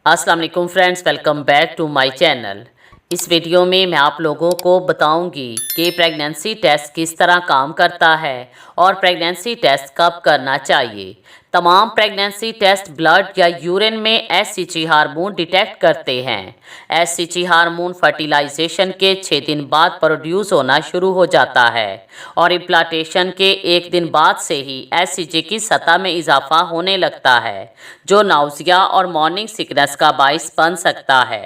अस्सलाम वालेकुम friends, welcome back to my channel. इस वीडियो में मैं आप लोगों को बताऊंगी कि प्रेगनेंसी टेस्ट किस तरह काम करता है और प्रेगनेंसी टेस्ट कब करना चाहिए। तमाम प्रेगनेंसी टेस्ट ब्लड या यूरिन में एससीजी हार्मोन डिटेक्ट करते हैं। एससीजी हार्मोन फर्टिलाइजेशन के 6 दिन बाद प्रोड्यूस होना शुरू हो जाता है और इम्प्लांटेशन के 1 दिन बाद से ही एससीजी की सतह में इजाफा होने लगता है, जो नाउजिया और मॉर्निंग सिकनेस का बाइस बन सकता है।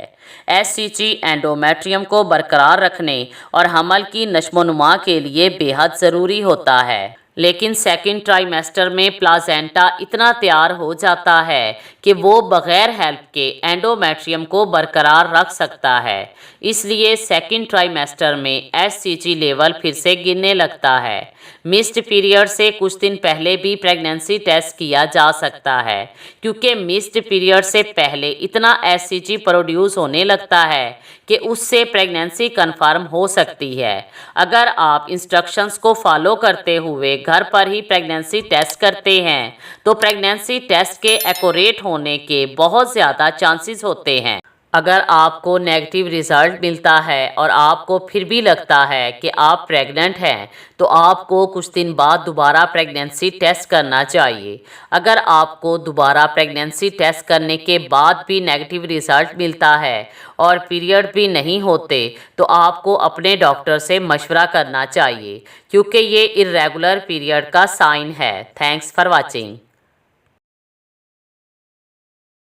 एससीजी एंडोमेट्रियम को बरकरार रखने और हमल की नशोनुमा के लिए बेहद ज़रूरी होता है, लेकिन सेकंड ट्राइमेस्टर में प्लासेंटा इतना तैयार हो जाता है कि वो बग़ैर हेल्प के एंडोमेट्रियम को बरकरार रख सकता है। इसलिए सेकंड ट्राइमेस्टर में एससीजी लेवल फिर से गिरने लगता है। मिस्ड पीरियड से कुछ दिन पहले भी प्रेगनेंसी टेस्ट किया जा सकता है, क्योंकि मिस्ड पीरियड से पहले इतना एससीजी प्रोड्यूस होने लगता है कि उससे प्रेगनेंसी कंफर्म हो सकती है। अगर आप इंस्ट्रक्शंस को फॉलो करते हुए घर पर ही प्रेगनेंसी टेस्ट करते हैं तो प्रेगनेंसी टेस्ट के एक्यूरेट होने के बहुत ज़्यादा चांसेस होते हैं। अगर आपको नेगेटिव रिज़ल्ट मिलता है और आपको फिर भी लगता है कि आप प्रेग्नेंट हैं, तो आपको कुछ दिन बाद दोबारा प्रेगनेंसी टेस्ट करना चाहिए। अगर आपको दोबारा प्रेगनेंसी टेस्ट करने के बाद भी नेगेटिव रिज़ल्ट मिलता है और पीरियड भी नहीं होते, तो आपको अपने डॉक्टर से मशवरा करना चाहिए, क्योंकि ये इर्रेगुलर पीरियड का साइन है। Thanks for watching.